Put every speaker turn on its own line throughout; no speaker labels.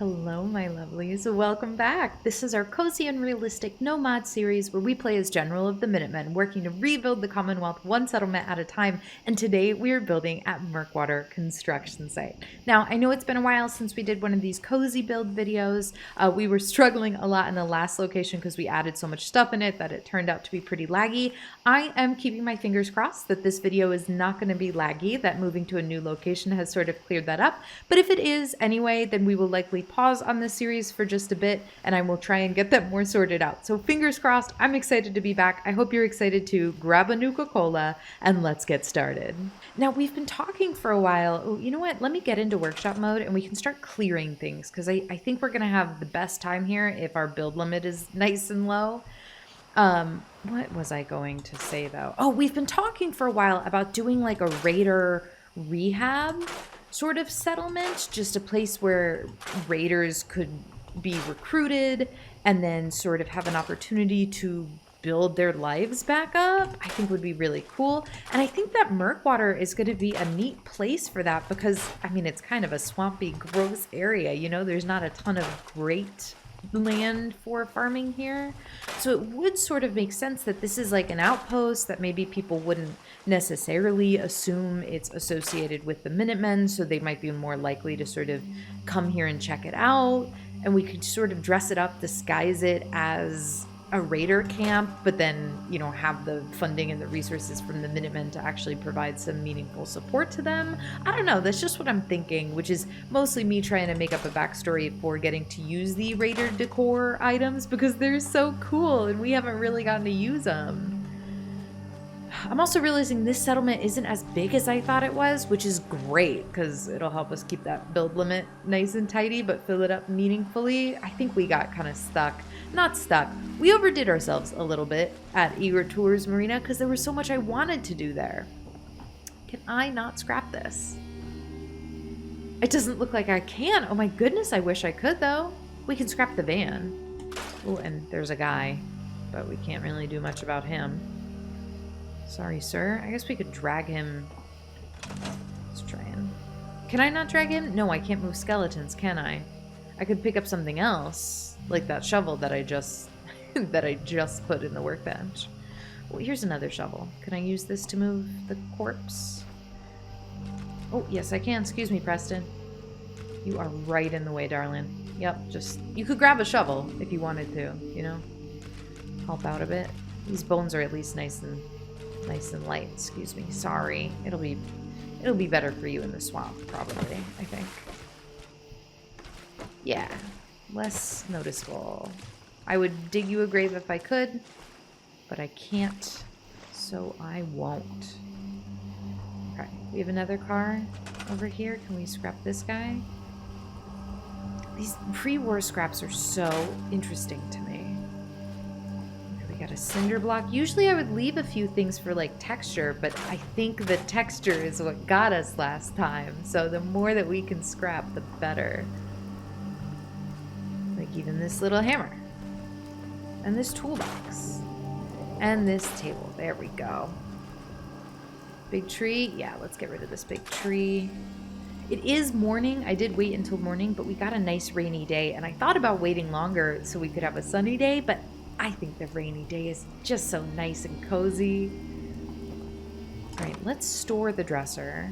Hello, my lovelies. Welcome back. This is our cozy and realistic nomad series where we play as General of the Minutemen, working to rebuild the Commonwealth one settlement at a time. And today we are building at Murkwater Construction Site. Now, I know it's been a while since we did one of these cozy build videos. We were struggling a lot in the last location because we added so much stuff in it that it turned out to be pretty laggy. I am keeping my fingers crossed that this video is not going to be laggy, that moving to a new location has sort of cleared that up. But if it is anyway, then we will likely pause on this series for just a bit and I will try and get that more sorted out. So fingers crossed, I'm excited to be back. I hope you're excited to grab a Nuka-Cola and let's get started. Now we've been talking for a while. Oh, you know what? Let me get into workshop mode and we can start clearing things because I think we're going to have the best time here if our build limit is nice and low. What was I going to say though? Oh, we've been talking for a while about doing like a raider rehab sort of settlement, just a place where raiders could be recruited and then sort of have an opportunity to build their lives back up. I think would be really cool. And I think that Murkwater is going to be a neat place for that because, I mean, it's kind of a swampy, gross area. You know, there's not a ton of great land for farming here. So it would sort of make sense that this is like an outpost that maybe people wouldn't necessarily assume it's associated with the Minutemen, so they might be more likely to sort of come here and check it out. And we could sort of dress it up, disguise it as a raider camp, but then, you know, have the funding and the resources from the Minutemen to actually provide some meaningful support to them. I don't know, that's just what I'm thinking, which is mostly me trying to make up a backstory for getting to use the raider decor items because they're so cool and we haven't really gotten to use them. I'm also realizing this settlement isn't as big as I thought it was, which is great because it'll help us keep that build limit nice and tidy, but fill it up meaningfully. I think we got kind of stuck. Not stuck. We overdid ourselves a little bit at Eager Tours Marina because there was so much I wanted to do there. Can I not scrap this? It doesn't look like I can. Oh my goodness, I wish I could though. We can scrap the van. Oh, and there's a guy, but we can't really do much about him. Sorry, sir. I guess we could drag him. Let's try and... Can I not drag him? No, I can't move skeletons, can I? I could pick up something else, like that shovel that I just that I just put in the workbench. Well, here's another shovel. Can I use this to move the corpse? Oh, yes, I can. Excuse me, Preston. You are right in the way, darling. Yep, just... You could grab a shovel if you wanted to, you know? Help out a bit. These bones are at least nice and light. Excuse me. Sorry. It'll be better for you in the swamp, probably, I think. Yeah. Less noticeable. I would dig you a grave if I could, but I can't, so I won't. Okay, we have another car over here. Can we scrap this guy? These pre-war scraps are so interesting to me. Okay, we got a cinder block. Usually I would leave a few things for like texture, but I think the texture is what got us last time. So the more that we can scrap, the better. Like even this little hammer. And this toolbox. And this table. There we go. Big tree. Yeah, let's get rid of this big tree. It is morning. I did wait until morning, but we got a nice rainy day. And I thought about waiting longer so we could have a sunny day, but I think the rainy day is just so nice and cozy. All right, let's store the dresser.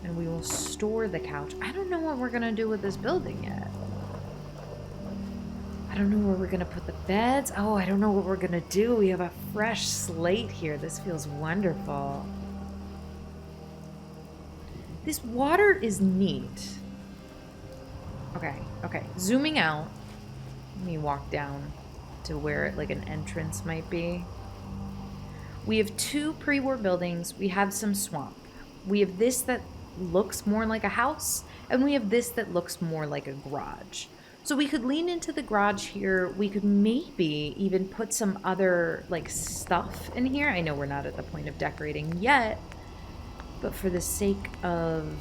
And we will store the couch. I don't know what we're going to do with this building yet. I don't know where we're going to put the beds. Oh, I don't know what we're going to do. We have a fresh slate here. This feels wonderful. This water is neat. Okay. Zooming out. Let me walk down to where like an entrance might be. We have two pre-war buildings. We have some swamp. We have this that looks more like a house. And we have this that looks more like a garage. So we could lean into the garage here. We could maybe even put some other like stuff in here. I know we're not at the point of decorating yet, but for the sake of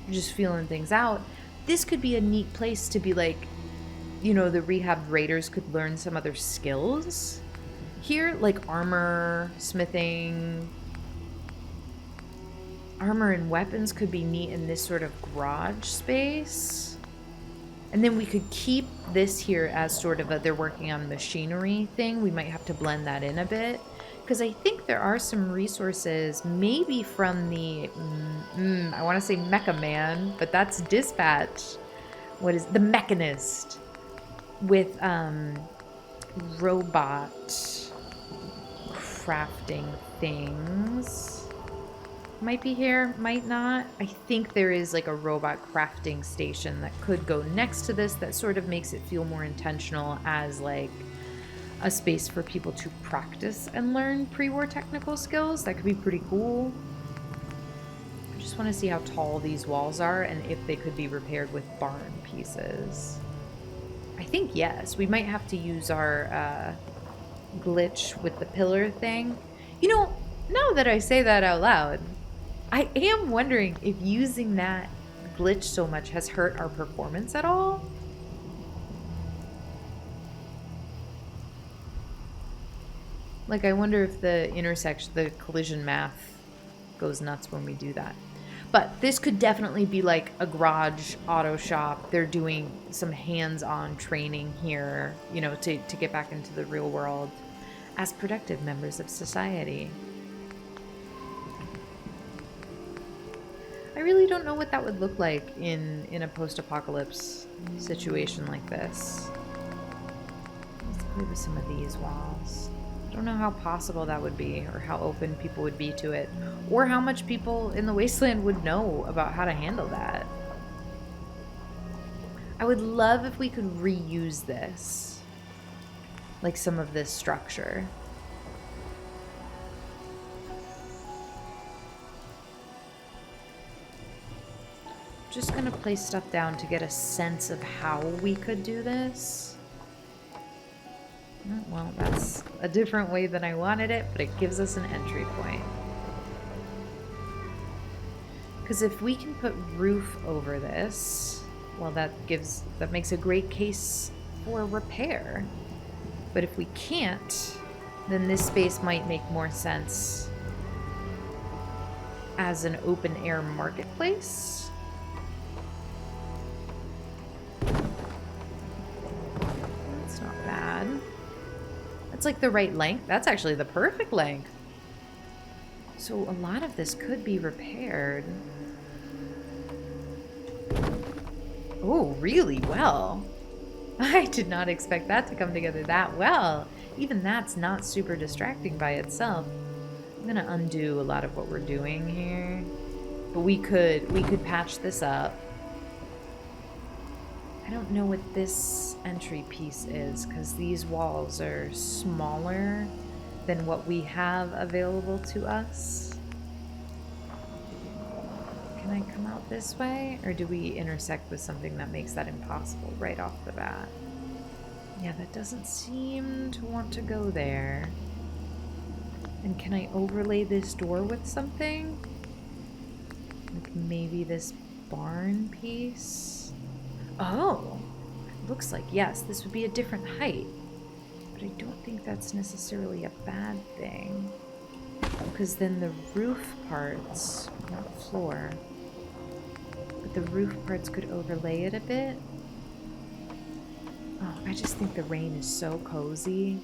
just feeling things out, this could be a neat place to be like, you know, the rehab raiders could learn some other skills here, like armor, smithing. Armor and weapons could be neat in this sort of garage space. And then we could keep this here as sort of a they're working on machinery thing. We might have to blend that in a bit. Because I think there are some resources, maybe from the, I want to say Mecha Man, but that's Dispatch. What is the Mechanist with robot crafting things. Might be here, might not. I think there is like a robot crafting station that could go next to this that sort of makes it feel more intentional as like a space for people to practice and learn pre-war technical skills. That could be pretty cool. I just want to see how tall these walls are and if they could be repaired with barn pieces. I think yes. We might have to use our glitch with the pillar thing. You know, now that I say that out loud, I am wondering if using that glitch so much has hurt our performance at all. Like, I wonder if the collision math goes nuts when we do that. But this could definitely be like a garage auto shop. They're doing some hands-on training here, you know, to get back into the real world as productive members of society. I really don't know what that would look like in a post-apocalypse situation like this. Let's play with some of these walls. I don't know how possible that would be, or how open people would be to it, or how much people in the wasteland would know about how to handle that. I would love if we could reuse this, like some of this structure. Just gonna place stuff down to get a sense of how we could do this. Well, that's a different way than I wanted it, but it gives us an entry point. Because if we can put roof over this, well, that makes a great case for repair. But if we can't, then this space might make more sense as an open air marketplace. That's not bad. That's like the right length. That's actually the perfect length. So a lot of this could be repaired. Oh, really well. I did not expect that to come together that well. Even that's not super distracting by itself. I'm gonna undo a lot of what we're doing here. But we could patch this up. I don't know what this entry piece is, because these walls are smaller than what we have available to us. Can I come out this way, or do we intersect with something that makes that impossible right off the bat? Yeah, that doesn't seem to want to go there. And can I overlay this door with something? Like maybe this barn piece? Oh, it looks like, yes, this would be a different height. But I don't think that's necessarily a bad thing. Because then the roof parts, not floor, but the roof parts could overlay it a bit. Oh, I just think the rain is so cozy.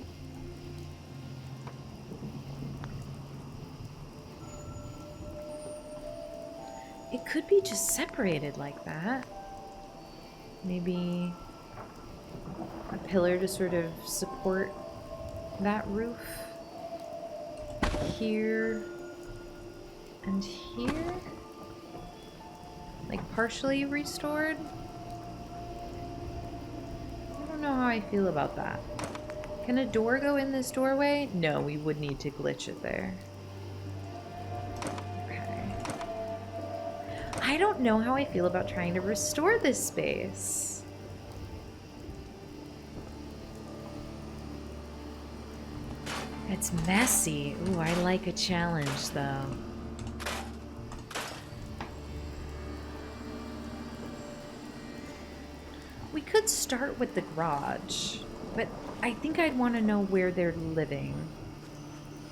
It could be just separated like that. Maybe a pillar to sort of support that roof. Here and here. Like partially restored. I don't know how I feel about that. Can a door go in this doorway? No, we would need to glitch it there. I don't know how I feel about trying to restore this space. It's messy. Ooh, I like a challenge, though. We could start with the garage, but I think I'd want to know where they're living.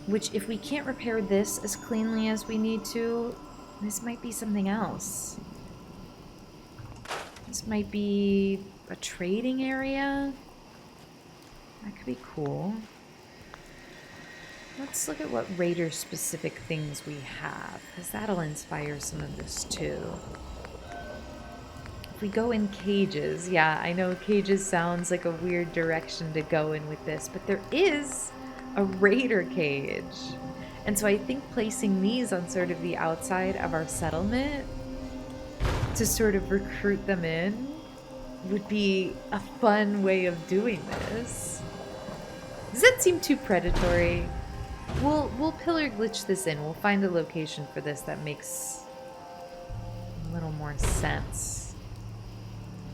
Which, if we can't repair this as cleanly as we need to, this might be something else. This might be a trading area. That could be cool. Let's look at what raider-specific things we have, because that'll inspire some of this too. If we go in cages, yeah, I know cages sounds like a weird direction to go in with this, but there is a raider cage. And so I think placing these on sort of the outside of our settlement to sort of recruit them in would be a fun way of doing this. Does that seem too predatory? We'll pillar glitch this in. We'll find a location for this that makes a little more sense.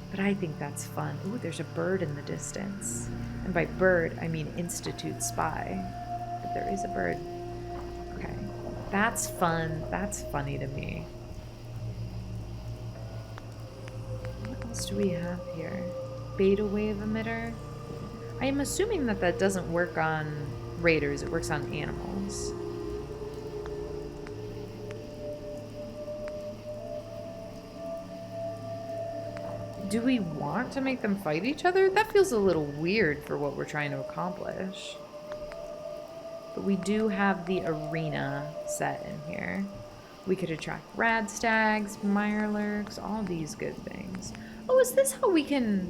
But I think that's fun. Ooh, there's a bird in the distance. And by bird, I mean Institute Spy. But there is a bird. Okay. That's fun. That's funny to me. What else do we have here? Beta wave emitter. I am assuming that that doesn't work on raiders. It works on animals. Do we want to make them fight each other? That feels a little weird for what we're trying to accomplish. But we do have the arena set in here. We could attract radstags, mirelurks, all these good things. Oh, is this how we can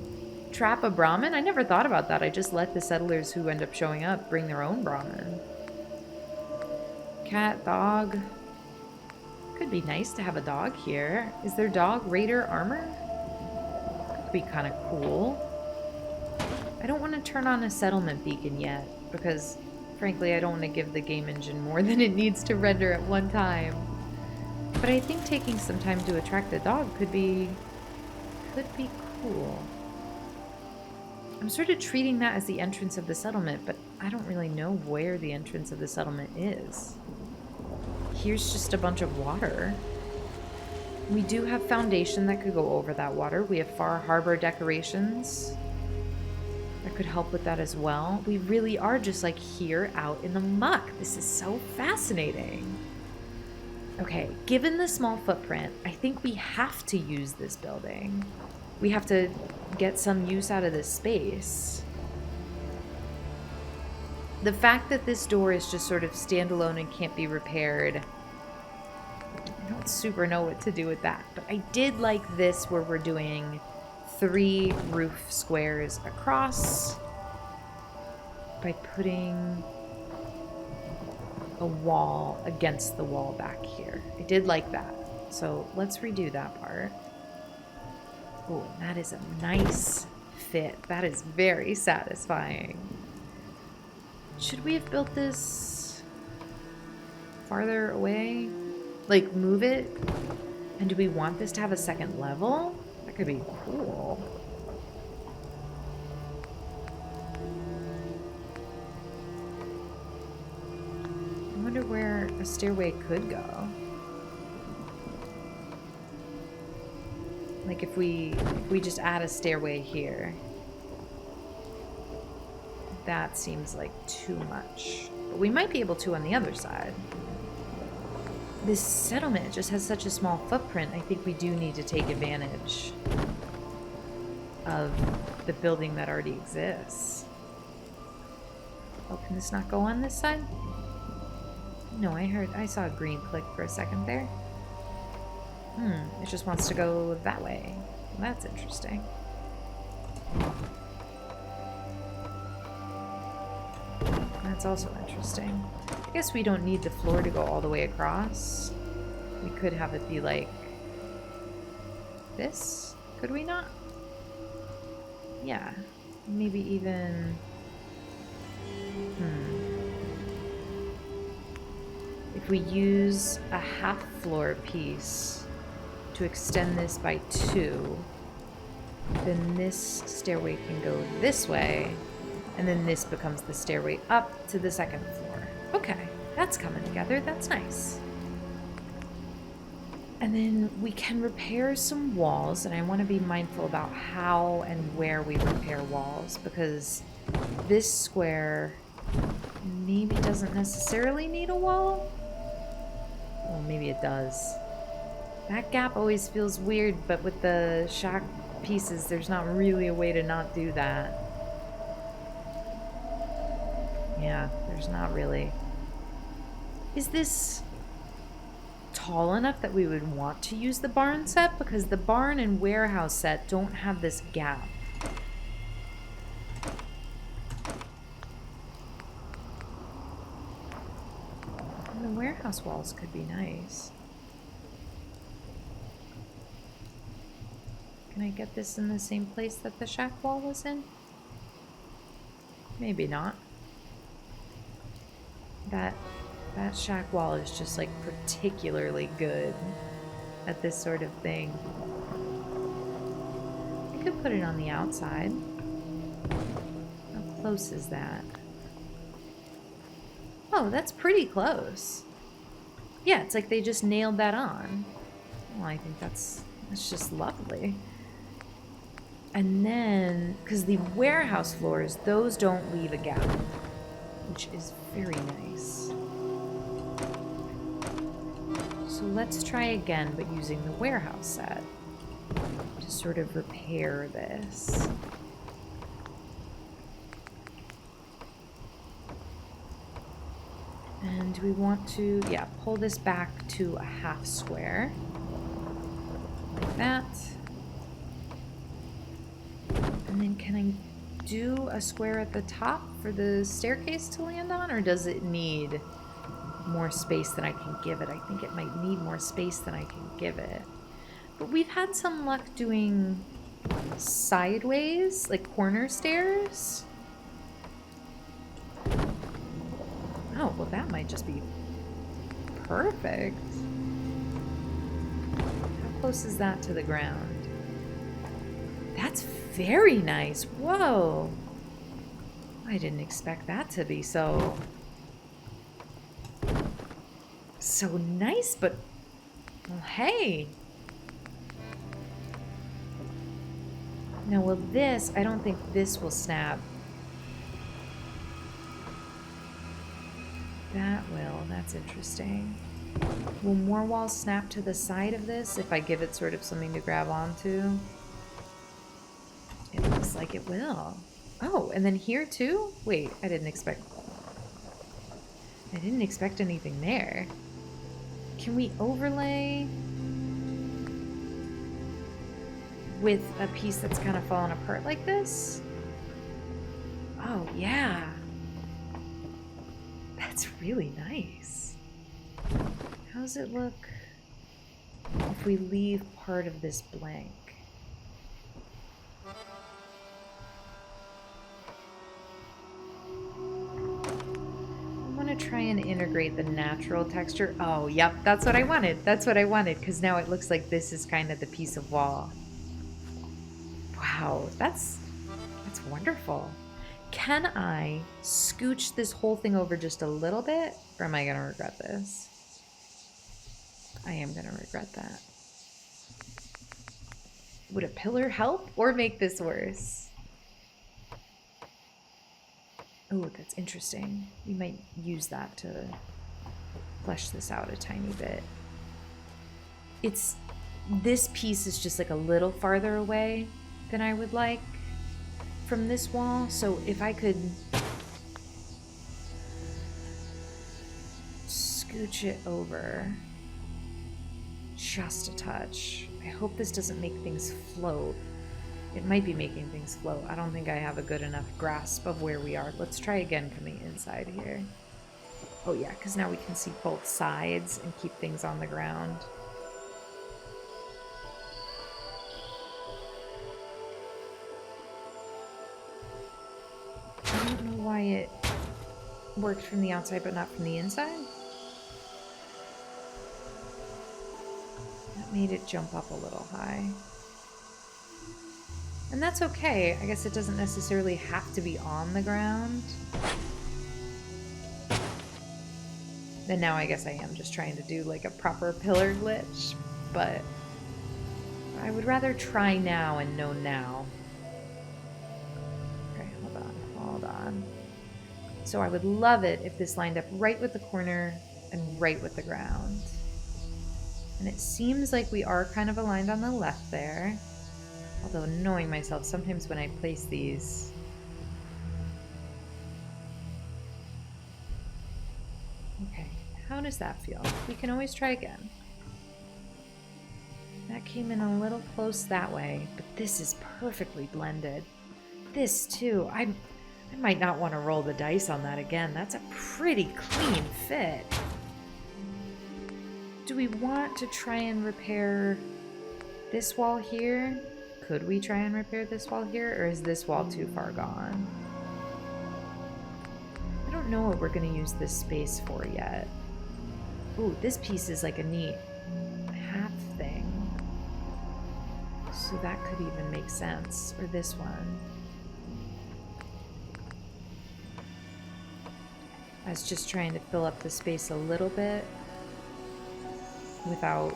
trap a Brahmin? I never thought about that. I just let the settlers who end up showing up bring their own Brahmin. Cat, dog. Could be nice to have a dog here. Is their dog raider armor? Could be kind of cool. I don't want to turn on a settlement beacon yet because, frankly, I don't want to give the game engine more than it needs to render at one time. But I think taking some time to attract a dog could be cool. I'm sort of treating that as the entrance of the settlement, but I don't really know where the entrance of the settlement is. Here's just a bunch of water. We do have foundation that could go over that water. We have Far Harbor decorations that could help with that as well. We really are just like here out in the muck. This is so fascinating. Okay, given the small footprint, I think we have to use this building. We have to get some use out of this space. The fact that this door is just sort of standalone and can't be repaired, I don't super know what to do with that. But I did like this where we're doing 3 roof squares across by putting a wall against the wall back here. I did like that. So let's redo that part. Oh, that is a nice fit. That is very satisfying. Should we have built this farther away? Like, move it? And do we want this to have a second level? That could be cool. I wonder where a stairway could go. Like if we just add a stairway here. That seems like too much. But we might be able to on the other side. This settlement just has such a small footprint. I think we do need to take advantage of the building that already exists. Oh, can this not go on this side? No, I saw a green click for a second there. It just wants to go that way. That's interesting. That's also interesting. I guess we don't need the floor to go all the way across. We could have it be like this. Could we not? Yeah. Maybe even... If we use a half floor piece to extend this by 2, then this stairway can go this way, and then this becomes the stairway up to the second floor. Okay, that's coming together. That's nice. And then we can repair some walls, and I want to be mindful about how and where we repair walls, because this square maybe doesn't necessarily need a wall. Well, maybe it does. That gap always feels weird, but with the shack pieces, there's not really a way to not do that. Yeah, there's not really. Is this tall enough that we would want to use the barn set? Because the barn and warehouse set don't have this gap. And the warehouse walls could be nice. Can I get this in the same place that the shack wall was in? Maybe not. That shack wall is just like particularly good at this sort of thing. I could put it on the outside. How close is that? Oh, that's pretty close. Yeah, it's like they just nailed that on. Well, I think that's just lovely. And then, because the warehouse floors, those don't leave a gap, which is very nice. So let's try again, but using the warehouse set to sort of repair this. And we want to, yeah, pull this back to a half square, like that. And then can I do a square at the top for the staircase to land on, or does it need more space than I can give it? I think it might need more space than I can give it. But we've had some luck doing sideways, like corner stairs. Oh, well that might just be perfect. How close is that to the ground? That's very nice. Whoa. I didn't expect that to be so nice, but well, hey. Now, will this, I don't think this will snap. That will, that's interesting. Will more walls snap to the side of this if I give it sort of something to grab onto? It looks like it will. Oh, and then here too? Wait, I didn't expect anything there. Can we overlay with a piece that's kind of fallen apart like this? Oh, yeah. That's really nice. How does it look if we leave part of this blank? Try and integrate the natural texture. Oh, yep, that's what I wanted. That's what I wanted, because now it looks like this is kind of the piece of wall. Wow, that's wonderful. Can I scooch this whole thing over just a little bit, or am I going to regret this? I am going to regret that. Would a pillar help or make this worse? Oh, that's interesting. We might use that to flesh this out a tiny bit. This piece is just like a little farther away than I would like from this wall. So if I could scooch it over just a touch. I hope this doesn't make things float. It might be making things float. I don't think I have a good enough grasp of where we are. Let's try again coming inside here. Oh yeah, because now we can see both sides and keep things on the ground. I don't know why it worked from the outside but not from the inside. That made it jump up a little high. And that's okay. I guess it doesn't necessarily have to be on the ground. And now I guess I am just trying to do like a proper pillar glitch, but I would rather try now and know now. Okay, hold on. So I would love it if this lined up right with the corner and right with the ground. And it seems like we are kind of aligned on the left there. Although knowing myself, sometimes when I place these... Okay, how does that feel? We can always try again. That came in a little close that way, but this is perfectly blended. This too, I might not want to roll the dice on that again. That's a pretty clean fit. Do we want to try and repair this wall here? Could we try and repair this wall here, or is this wall too far gone? I don't know what we're going to use this space for yet. Ooh, this piece is like a neat half thing. So that could even make sense. Or this one. I was just trying to fill up the space a little bit without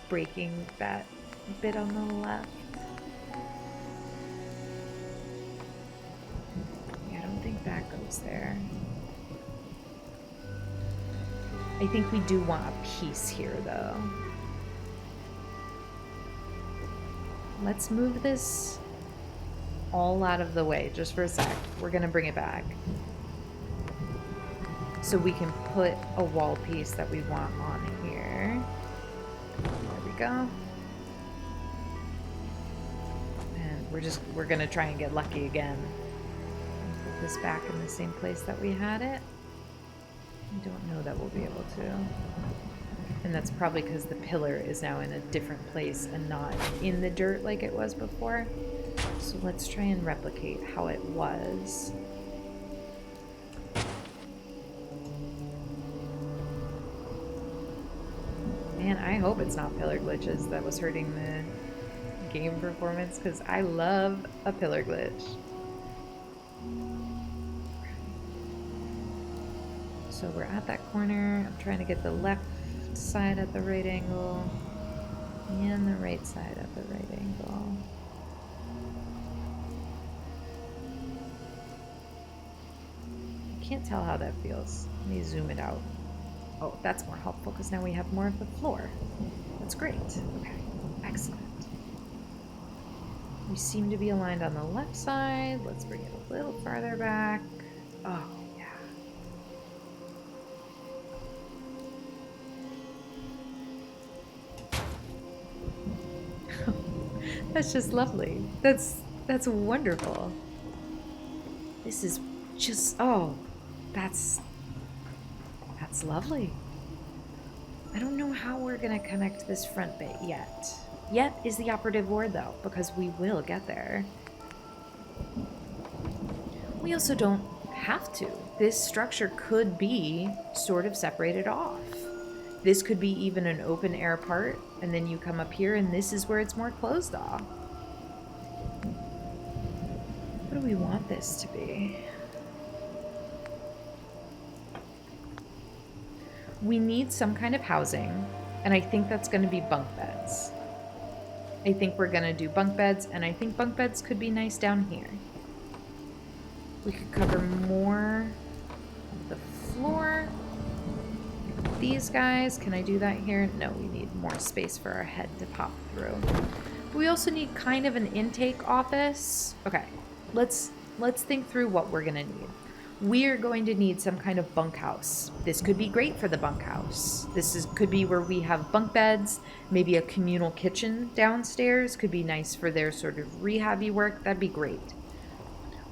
breaking that bit on the left. Yeah, I don't think that goes there. I think we do want a piece here, though. Let's move this all out of the way just for a sec. We're gonna bring it back. So we can put a wall piece that we want on here. There we go. And we're gonna try and get lucky again. Put this back in the same place that we had it. I don't know that we'll be able to. And that's probably because the pillar is now in a different place and not in the dirt like it was before. So let's try and replicate how it was. Man, I hope it's not pillar glitches that was hurting the game performance, because I love a pillar glitch. So we're at that corner. I'm trying to get the left side at the right angle and the right side at the right angle. I can't tell how that feels. Let me zoom it out. Oh, that's more helpful because now we have more of the floor. That's great. Okay, excellent. We seem to be aligned on the left side. Let's bring it a little farther back. Oh, yeah. That's just lovely. That's wonderful. This is just, oh, that's lovely. I don't know how we're gonna connect this front bit yet. Yet is the operative word, though, because we will get there. We also don't have to. This structure could be sort of separated off. This could be even an open air part, and then you come up here and this is where it's more closed off. What do we want this to be? We need some kind of housing, and I think that's going to be bunk beds. I think we're going to do bunk beds, and I think bunk beds could be nice down here. We could cover more of the floor. These guys, can I do that here? No, we need more space for our head to pop through. We also need kind of an intake office. Okay, let's think through what we're going to need. We are going to need some kind of bunkhouse. This could be great for the bunkhouse. Could be where we have bunk beds, maybe a communal kitchen downstairs. Could be nice for their sort of rehabby work. That'd be great.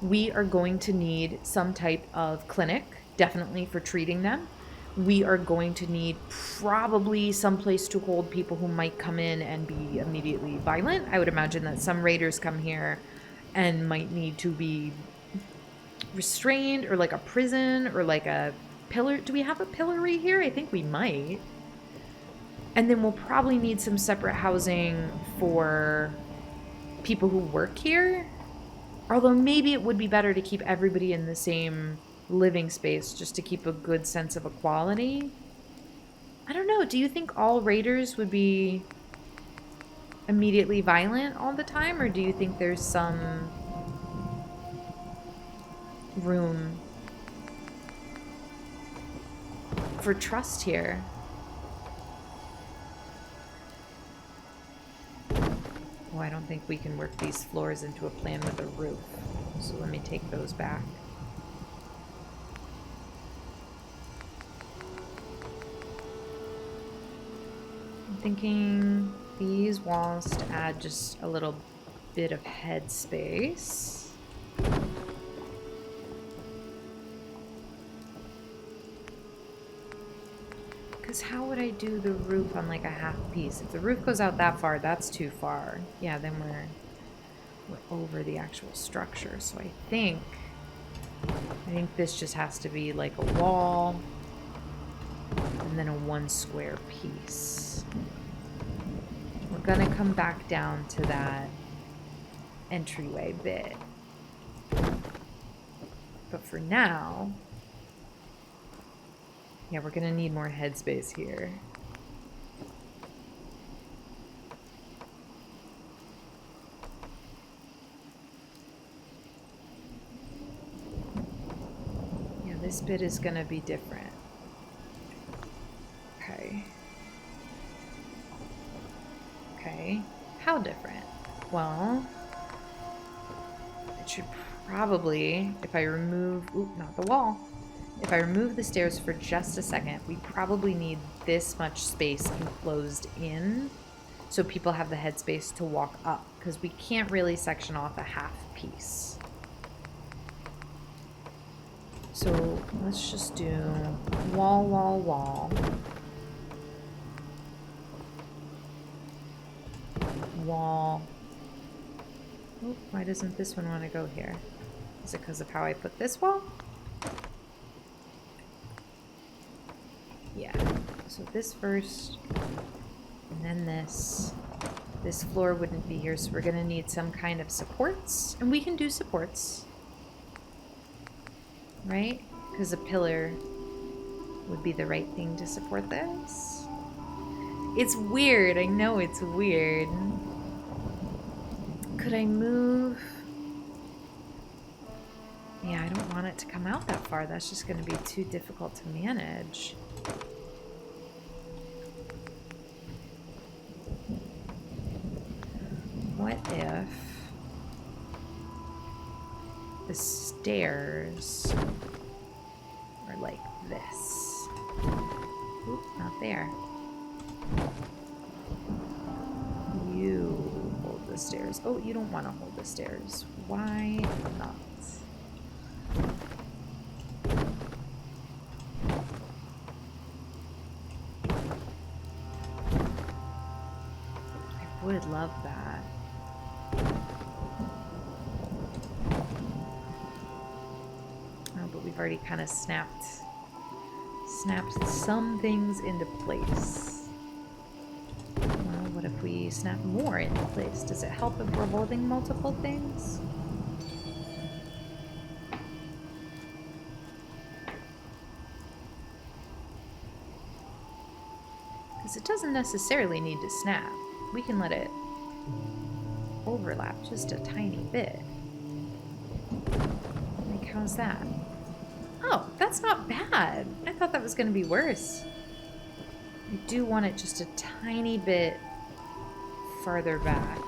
We are going to need some type of clinic, definitely for treating them. We are going to need probably some place to hold people who might come in and be immediately violent. I would imagine that some raiders come here and might need to be restrained, or like a prison, or like a pillar. Do we have a pillory here? I think we might. And then we'll probably need some separate housing for people who work here. Although maybe it would be better to keep everybody in the same living space just to keep a good sense of equality. I don't know. Do you think all raiders would be immediately violent all the time, or do you think there's some room for trust here? Oh, I don't think we can work these floors into a plan with a roof. So let me take those back. I'm thinking these walls to add just a little bit of head space. Because how would I do the roof on like a half piece? If the roof goes out that far, that's too far. Yeah, then we're over the actual structure. So I think this just has to be like a wall and then a 1 square piece. We're gonna come back down to that entryway bit. But for now, yeah, we're gonna need more headspace here. Yeah, this bit is gonna be different. Okay. Okay. How different? Well, it should probably, if I remove, oop, not the wall. If I remove the stairs for just a second, we probably need this much space enclosed in so people have the headspace to walk up, because we can't really section off a half piece. So let's just do wall, wall, wall. Wall. Oh, why doesn't this one want to go here? Is it because of how I put this wall? Yeah. So this first, and then this. This floor wouldn't be here, so we're going to need some kind of supports. And we can do supports. Right? Because a pillar would be the right thing to support this. It's weird. I know it's weird. Could I move? Yeah, I don't want it to come out that far. That's just going to be too difficult to manage. What if the stairs are like this? Oop, not there. You hold the stairs. Oh, you don't want to hold the stairs. Why not? I would love that. Oh, but we've already kind of snapped some things into place. Well, what if we snap more into place? Does it help if we're holding multiple things? Because it doesn't necessarily need to snap. We can let it overlap just a tiny bit. Like, how's that? Oh, that's not bad. I thought that was going to be worse. I do want it just a tiny bit farther back.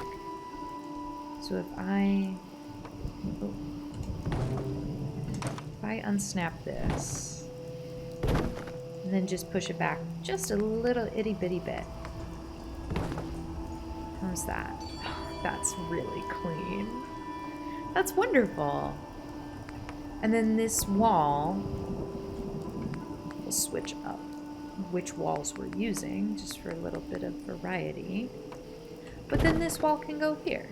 So if I unsnap this and then just push it back just a little itty bitty bit. How's that? That's really clean. That's wonderful. And then this wall, we'll switch up which walls we're using just for a little bit of variety. But then this wall can go here.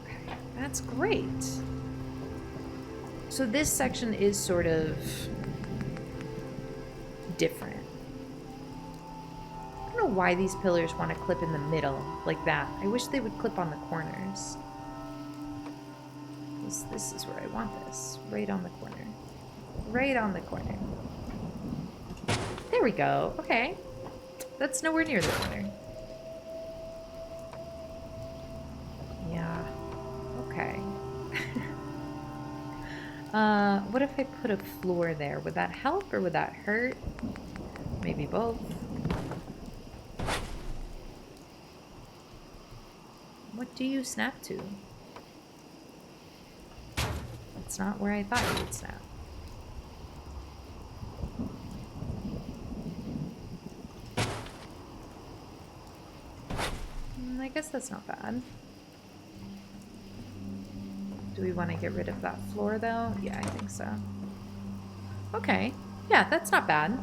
Okay, that's great. So this section is sort of different. I don't know why these pillars want to clip in the middle like that. I wish they would clip on the corners. Because this is where I want this. Right on the corner. Right on the corner. There we go. Okay. That's nowhere near the corner. Yeah. Okay. What if I put a floor there? Would that help or would that hurt? Maybe both. What do you snap to? That's not where I thought you would snap. I guess that's not bad. Do we want to get rid of that floor, though? Yeah, I think so. Okay. Yeah, that's not bad.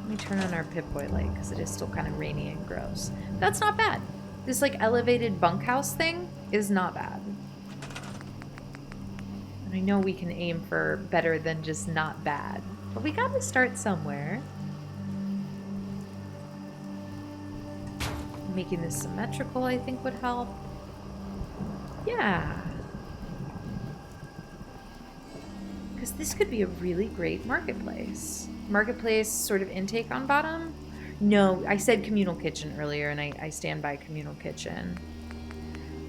Let me turn on our Pip-Boy light, because it is still kind of rainy and gross. That's not bad. This, like, elevated bunkhouse thing is not bad. And I know we can aim for better than just not bad. But we gotta start somewhere. Making this symmetrical, I think, would help. Yeah. Because this could be a really great marketplace. Marketplace sort of intake on bottom? No, I said communal kitchen earlier, and I stand by communal kitchen.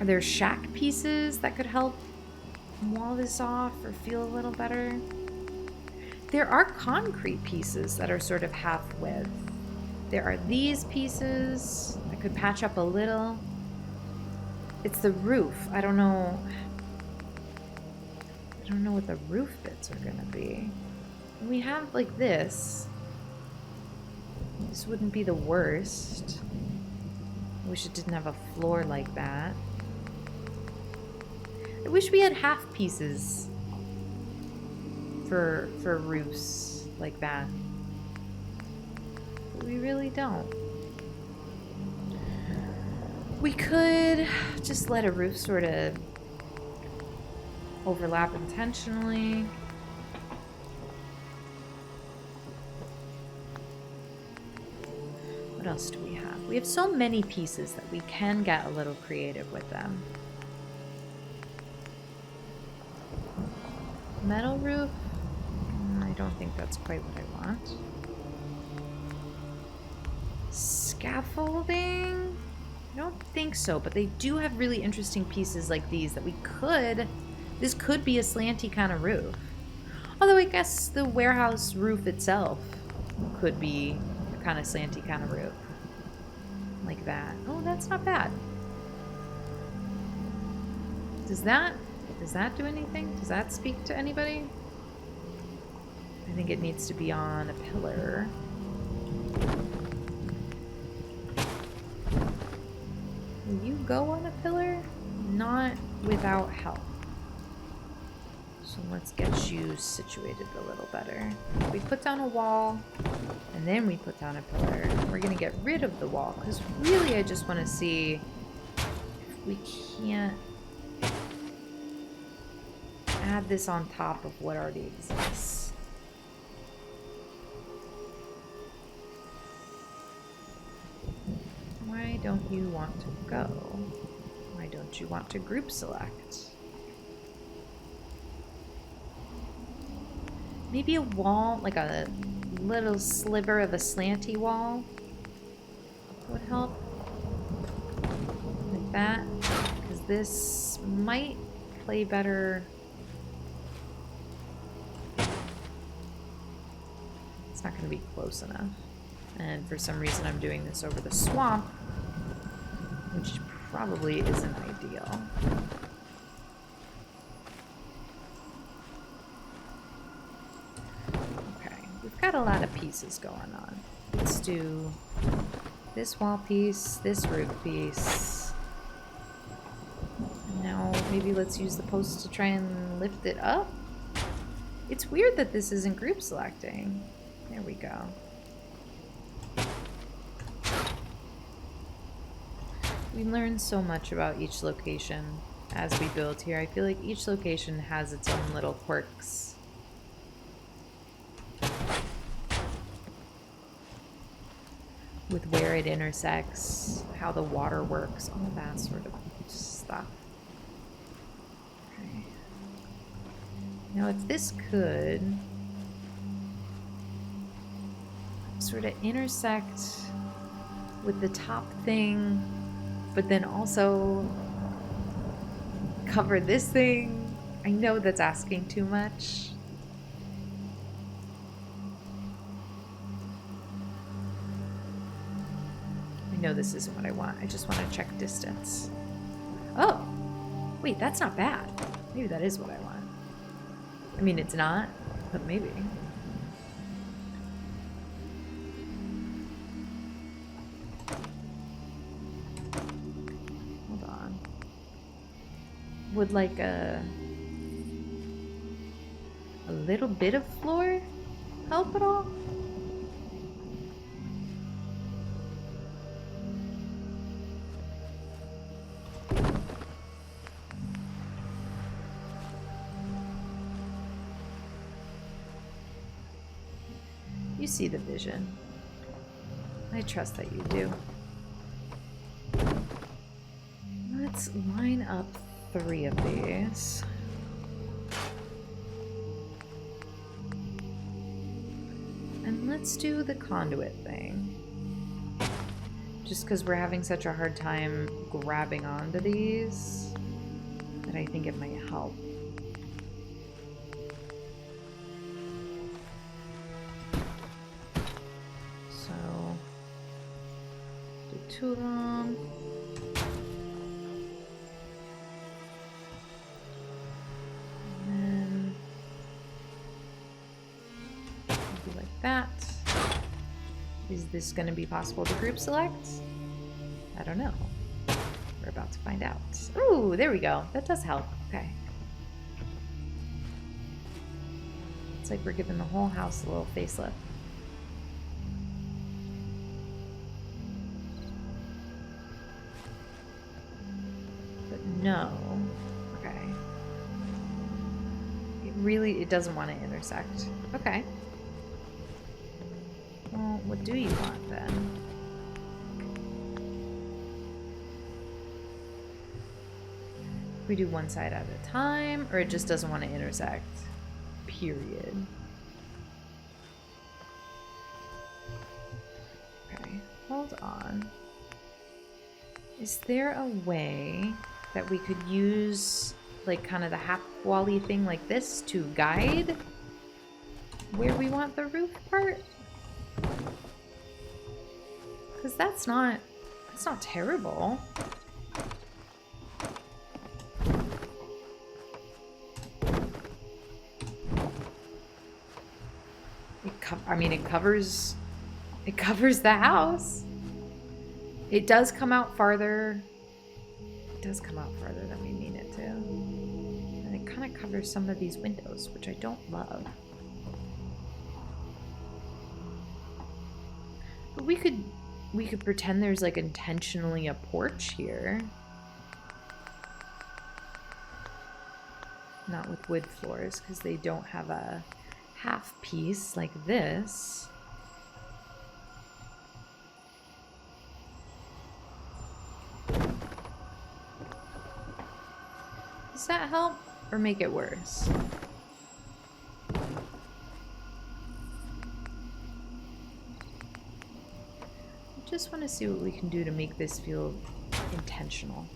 Are there shack pieces that could help wall this off or feel a little better? There are concrete pieces that are sort of half width. There are these pieces that could patch up a little. It's the roof. I don't know what the roof bits are gonna be. And we have like this. This wouldn't be the worst. I wish it didn't have a floor like that. I wish we had half pieces for roofs like that. But we really don't. We could just let a roof sort of overlap intentionally. What else do we have? We have so many pieces that we can get a little creative with them. Metal roof? I don't think that's quite what I want. Scaffolding? I don't think so, but they do have really interesting pieces like these that we could... This could be a slanty kind of roof. Although I guess the warehouse roof itself could be a kind of slanty kind of roof. Like that. Oh, that's not bad. Does that do anything? Does that speak to anybody? I think it needs to be on a pillar. Will you go on a pillar? Not without help. So let's get you situated a little better. We put down a wall, and then we put down a pillar. We're gonna get rid of the wall, because really I just want to see if we can't add this on top of what already exists. Why don't you want to go? Why don't you want to group select? Maybe a wall, like a little sliver of a slanty wall would help. Like that. Because this might play better. It's not going to be close enough. And for some reason I'm doing this over the swamp, which probably isn't ideal. Got a lot of pieces going on. Let's do this wall piece, this roof piece. Now maybe let's use the posts to try and lift it up. It's weird that this isn't group selecting. There we go. We learn so much about each location as we build here. I feel like each location has its own little quirks. With where it intersects, how the water works, all that sort of stuff. Okay. Now if this could sort of intersect with the top thing, but then also cover this thing. I know that's asking too much. I know this isn't what I want. I just want to check distance. Wait, that's not bad. Maybe that is what I want. I mean, it's not, but maybe. Hold on. Would like a little bit of floor help at all? You see the vision. I trust that you do. Let's line up 3 of these. And let's do the conduit thing. Just because we're having such a hard time grabbing onto these, that I think it might help. So, do 2 of them. That. Is this going to be possible to group select? I don't know. We're about to find out. Ooh, there we go. That does help. Okay. It's like we're giving the whole house a little facelift. But no. Okay. It doesn't want to intersect. Okay. Well, what do you want then? We do one side at a time, or it just doesn't want to intersect? Period. Okay, hold on. Is there a way that we could use, like, kind of the half-wally thing like this to guide where we want the roof part? Because that's not terrible. It covers the house. It does come out farther. It does come out farther than we need it to. And it kind of covers some of these windows, which I don't love. But we could pretend there's like intentionally a porch here. Not with wood floors, because they don't have a half piece like this. Does that help or make it worse? I just want to see what we can do to make this feel intentional.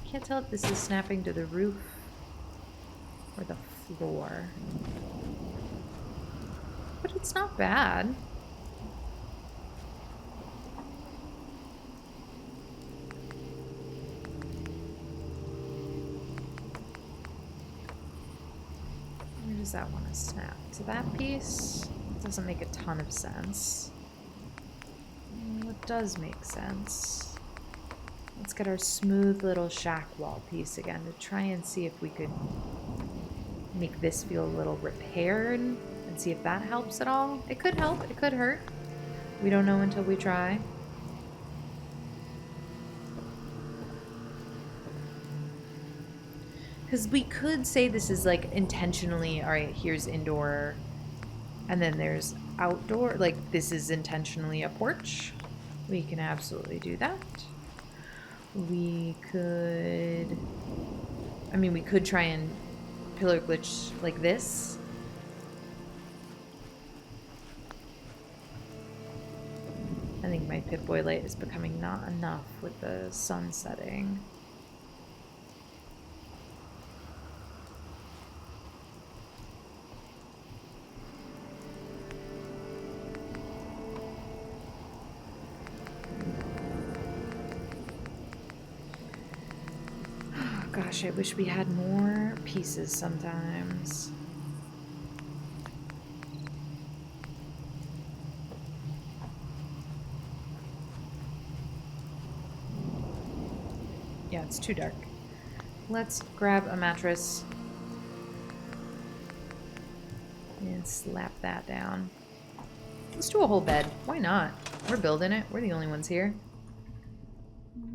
Can't tell if this is snapping to the roof or the floor. But it's not bad. Where does that want to snap? To that piece? It doesn't make a ton of sense. What does make sense? Let's get our smooth little shack wall piece again to try and see if we could make this feel a little repaired and see if that helps at all. It could help, it could hurt. We don't know until we try. Because we could say this is like intentionally, all right, here's indoor, and then there's outdoor, like this is intentionally a porch. We can absolutely do that. We could try and pillar glitch like this. I think my Pip-Boy light is becoming not enough with the sun setting. Gosh, I wish we had more pieces sometimes. Yeah, it's too dark. Let's grab a mattress and slap that down. Let's do a whole bed. Why not? We're building it. We're the only ones here.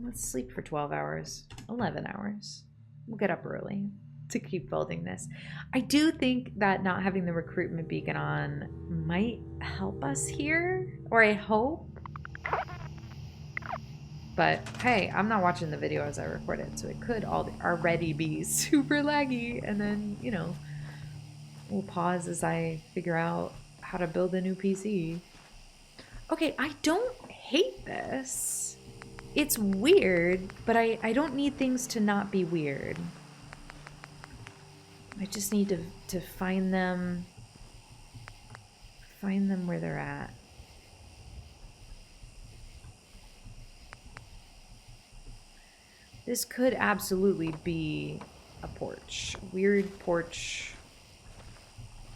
Let's sleep for 12 hours. 11 hours. We'll get up early to keep building this. I do think that not having the recruitment beacon on might help us here, or I hope. But hey, I'm not watching the video as I record it, so it could already be super laggy, and then, you know, we'll pause as I figure out how to build a new PC. Okay, I don't hate this. It's weird, but I don't need things to not be weird. I just need to find them where they're at. This could absolutely be a porch. Weird porch.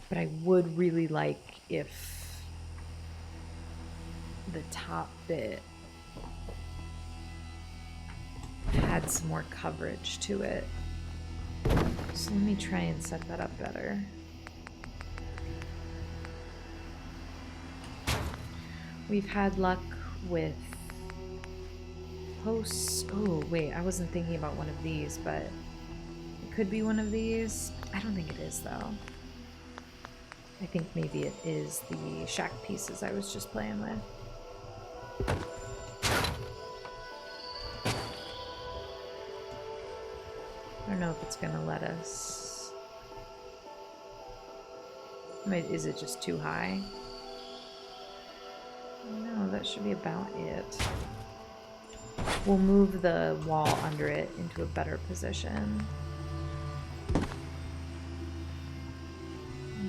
But I would really like if the top bit had some more coverage to it. So let me try and set that up better. We've had luck with posts. Oh, wait, I wasn't thinking about one of these, but it could be one of these. I don't think it is, though. I think maybe it is the shack pieces I was just playing with. I don't know if it's gonna let us. Is it just too high? No, that should be about it. We'll move the wall under it into a better position.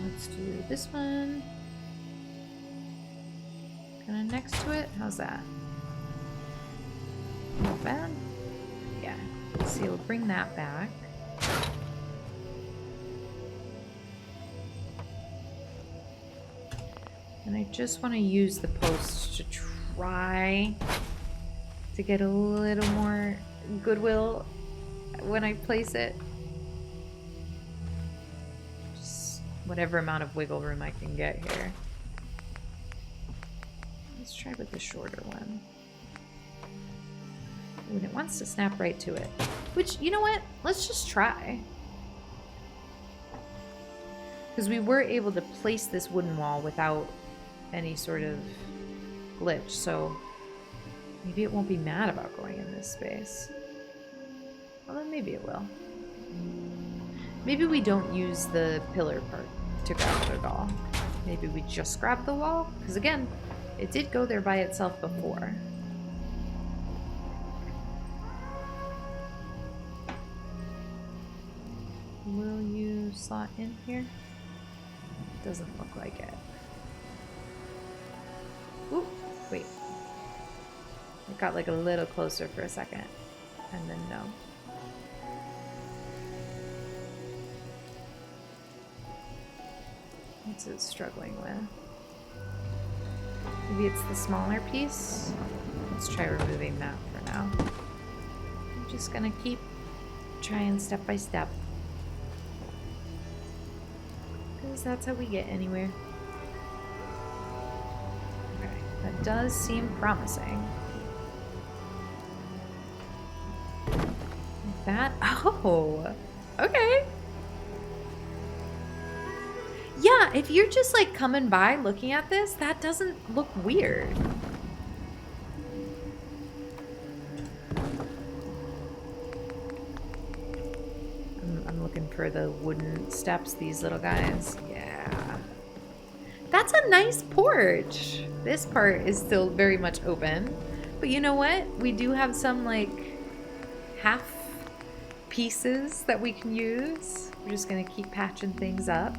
Let's do this one. Kind of next to it. How's that? Not bad. Yeah. Let's see, we'll bring that back. And I just want to use the posts to try to get a little more goodwill when I place it. Just whatever amount of wiggle room I can get here. Let's try with the shorter one. When it wants to snap right to it. Which, you know what? Let's just try. Because we were able to place this wooden wall without any sort of glitch, so maybe it won't be mad about going in this space. Well, then maybe it will. Maybe we don't use the pillar part to grab it at all. Maybe we just grab the wall, because again, it did go there by itself before. Will you slot in here? Doesn't look like it. Ooh, wait. It got like a little closer for a second, and then no. What's it struggling with? Maybe it's the smaller piece? Let's try removing that for now. I'm just gonna keep trying step by step. Because that's how we get anywhere. Okay, that does seem promising. Like that? Oh, okay. Yeah, if you're just like coming by looking at this, that doesn't look weird. I'm looking for the wooden steps, these little guys. Yeah. That's a nice porch. This part is still very much open. But you know what? We do have some like half pieces that we can use. We're just gonna keep patching things up.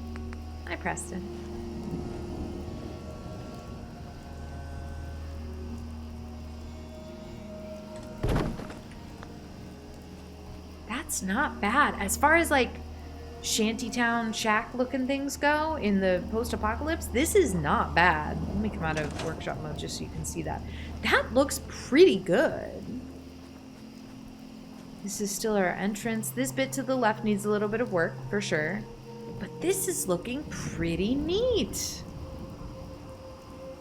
Hi, Preston. That's not bad. As far as like shantytown shack looking things go in the post-apocalypse, this is not bad. Let me come out of workshop mode just so you can see that. That looks pretty good. This is still our entrance. This bit to the left needs a little bit of work for sure, but this is looking pretty neat.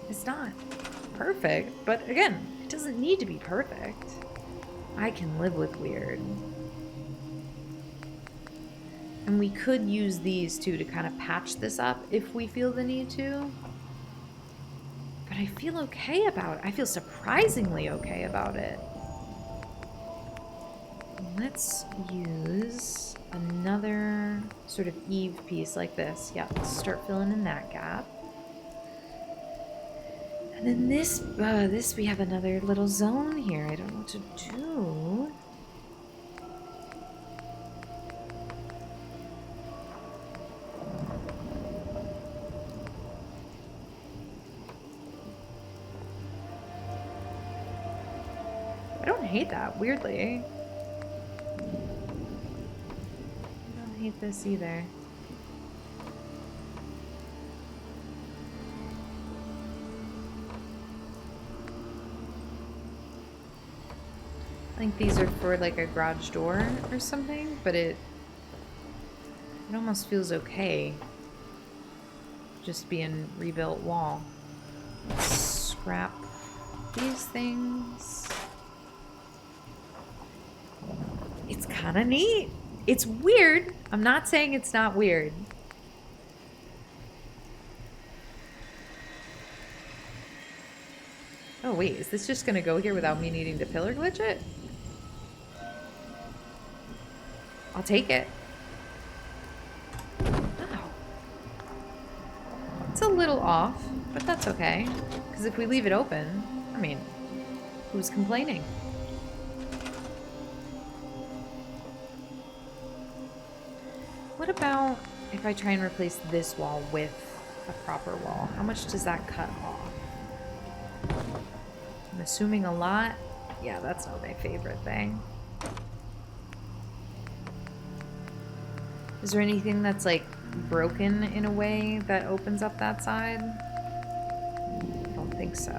It's not perfect, but again, it doesn't need to be perfect. I can live with weird. And we could use these two to kind of patch this up if we feel the need to. But I feel okay about it. I feel surprisingly okay about it. Let's use another sort of eave piece like this. Yeah, let's start filling in that gap. And then this we have another little zone here. I don't know what to do. I don't hate that, weirdly. I don't hate this either. I think these are for like a garage door or something, but it almost feels okay just being rebuilt wall. Let's scrap these things. It's kind of neat. It's weird. I'm not saying it's not weird. Oh wait, is this just gonna go here without me needing to pillar glitch it? I'll take it. Wow. It's a little off, but that's okay. Because if we leave it open, I mean, who's complaining? What about if I try and replace this wall with a proper wall? How much does that cut off? I'm assuming a lot. Yeah, that's not my favorite thing. Is there anything that's like broken in a way that opens up that side? I don't think so.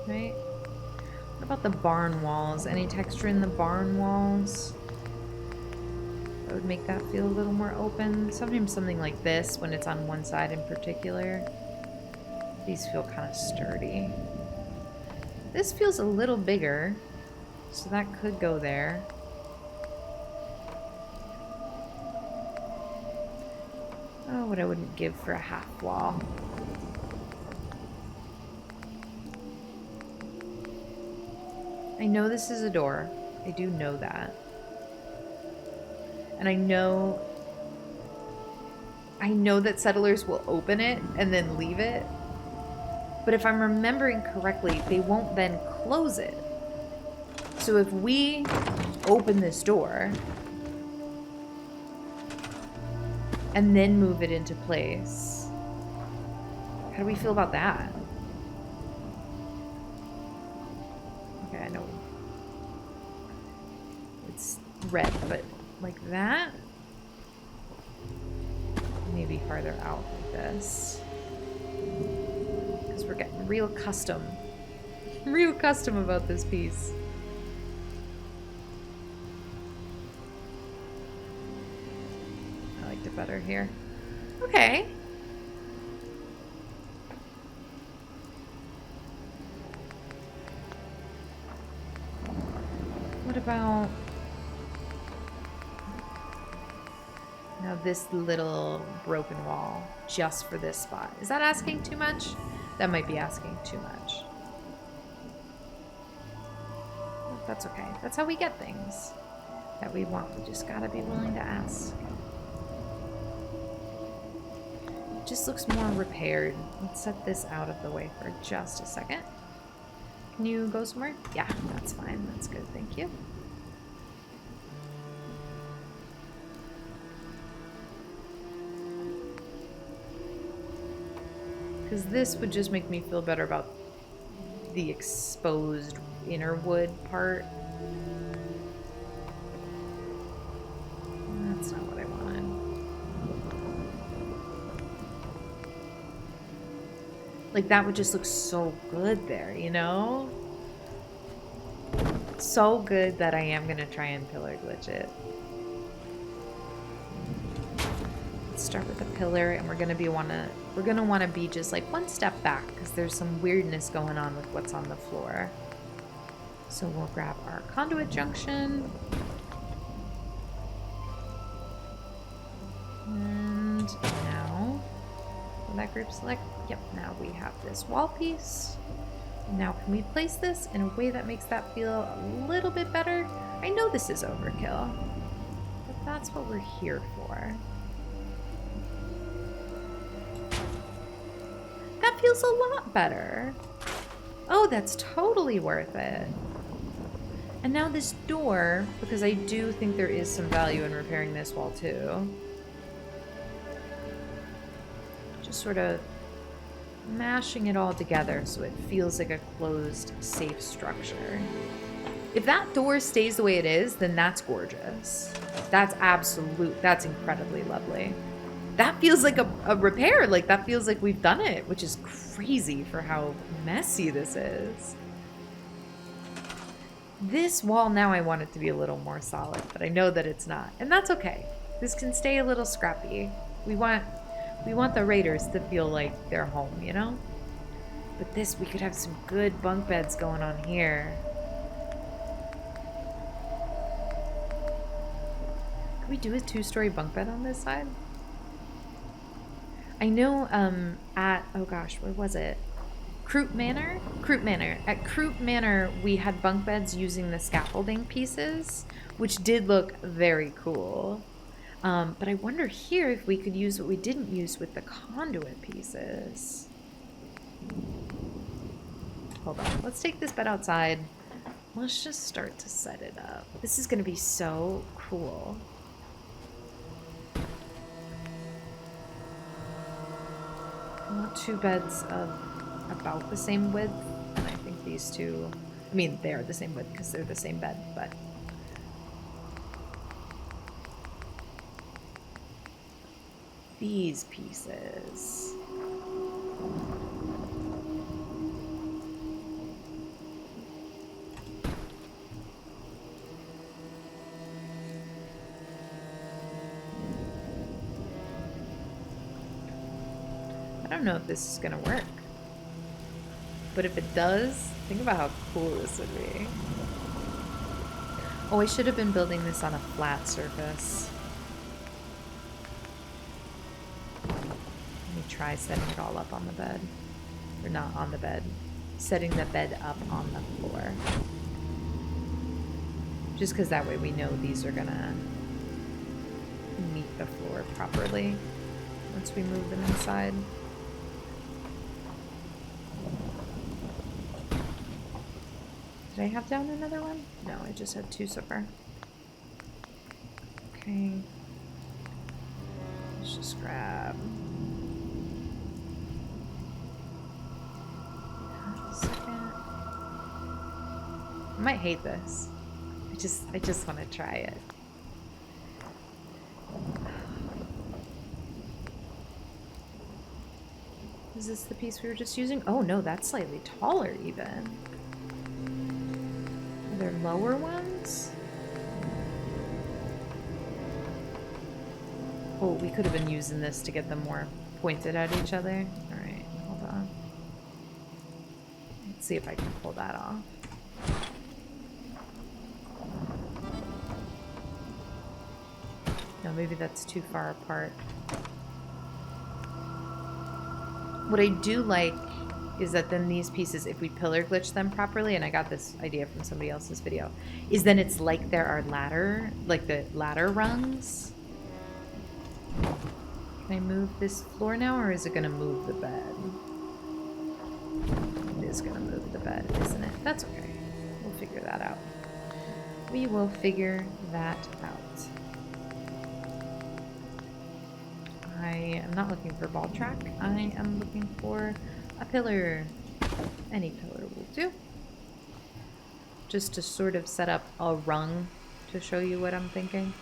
Right? What about the barn walls? Any texture in the barn walls? That would make that feel a little more open. Sometimes something like this, when it's on one side in particular. These feel kind of sturdy. This feels a little bigger, so that could go there. Oh, what I wouldn't give for a half wall. I know this is a door. I do know that. And I know that settlers will open it and then leave it. But if I'm remembering correctly, they won't then close it. So if we open this door and then move it into place, how do we feel about that? Okay, I know it's red, but like that? Maybe farther out like this. We're getting real custom about this piece. I liked it better here. Okay. What about now this little broken wall just for this spot? Is that asking too much? That might be asking too much. But that's okay. That's how we get things that we want. We just gotta be willing to ask. It just looks more repaired. Let's set this out of the way for just a second. Can you go somewhere? Yeah, that's fine. That's good. Thank you. Because this would just make me feel better about the exposed inner wood part. That's not what I wanted. Like, that would just look so good there, you know? So good that I am gonna try and pillar glitch it. Let's start with a pillar, and we're gonna want to be just like one step back because there's some weirdness going on with what's on the floor. So we'll grab our conduit junction. And now, will that group select? Yep, now we have this wall piece. Now can we place this in a way that makes that feel a little bit better? I know this is overkill, but that's what we're here for. That feels a lot better. Oh, that's totally worth it. And now this door, because I do think there is some value in repairing this wall too. Just sort of mashing it all together so it feels like a closed, safe structure. If that door stays the way it is, then that's gorgeous. That's incredibly lovely. That feels like a repair. Like, that feels like we've done it, which is crazy for how messy this is. This wall, now I want it to be a little more solid, but I know that it's not. And that's okay. This can stay a little scrappy. We want the raiders to feel like they're home, you know? But this, we could have some good bunk beds going on here. Could we do a 2-story bunk bed on this side? I know oh gosh, where was it? Croop Manor? Croop Manor. At Croop Manor, we had bunk beds using the scaffolding pieces, which did look very cool. But I wonder here if we could use what we didn't use with the conduit pieces. Hold on. Let's take this bed outside. Let's just start to set it up. This is going to be so cool. I want 2 beds of about the same width. And I think these two, I mean, they are the same width because they're the same bed, but... these pieces. I don't know if this is gonna work, but if it does, think about how cool this would be. Oh, I should have been building this on a flat surface. Try setting it all up on the bed. Or not on the bed. Setting the bed up on the floor. Just because that way we know these are gonna meet the floor properly once we move them inside. Did I have down another one? No, I just had 2 so far. Okay. Let's just grab... I might hate this. I just want to try it. Is this the piece we were just using? Oh no, that's slightly taller even. Are there lower ones? Oh, we could have been using this to get them more pointed at each other. Alright, hold on. Let's see if I can pull that off. No, maybe that's too far apart. What I do like is that then these pieces, if we pillar glitch them properly, and I got this idea from somebody else's video, is then it's like there are ladder, like the ladder rungs. Can I move this floor now, or is it going to move the bed? It is going to move the bed, isn't it? That's okay. We'll figure that out. We will figure that out. I am not looking for ball track. I am looking for a pillar. Any pillar will do. Just to sort of set up a rung to show you what I'm thinking.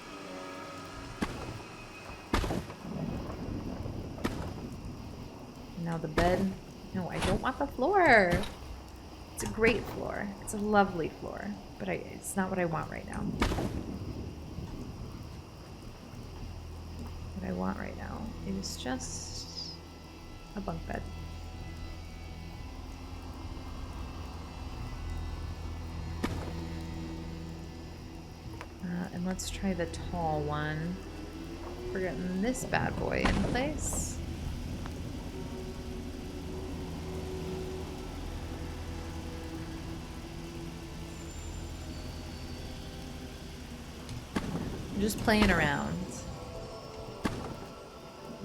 Now the bed. No, I don't want the floor. It's a great floor. It's a lovely floor. But it's not what I want right now. What I want right now is just a bunk bed. And let's try the tall one. We're getting this bad boy in place. I'm just playing around.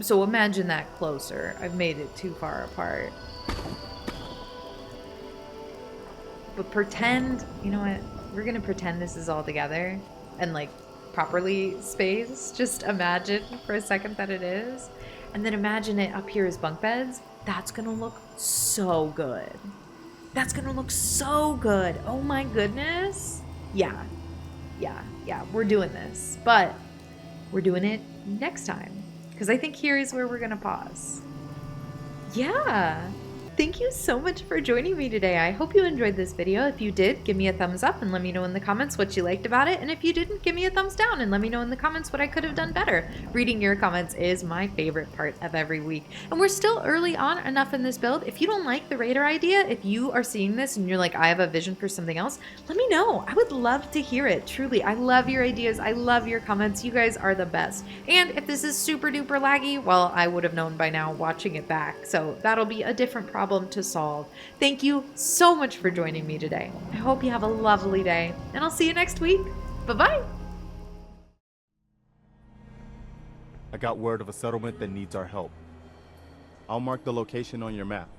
So imagine that closer. I've made it too far apart. But pretend, you know what? We're gonna pretend this is all together and like properly spaced. Just imagine for a second that it is. And then imagine it up here as bunk beds. That's gonna look so good. That's gonna look so good. Oh my goodness. Yeah. We're doing this. But we're doing it next time. Because I think here is where we're gonna pause. Yeah. Thank you so much for joining me today. I hope you enjoyed this video. If you did, give me a thumbs up and let me know in the comments what you liked about it. And if you didn't, give me a thumbs down and let me know in the comments what I could have done better. Reading your comments is my favorite part of every week. And we're still early on enough in this build. If you don't like the raider idea, if you are seeing this and you're like, I have a vision for something else, let me know. I would love to hear it. Truly, I love your ideas. I love your comments. You guys are the best. And if this is super duper laggy, well, I would have known by now watching it back. So that'll be a different problem to solve. Thank you so much for joining me today. I hope you have a lovely day, and I'll see you next week. Bye-bye.
I got word of a settlement that needs our help. I'll mark the location on your map.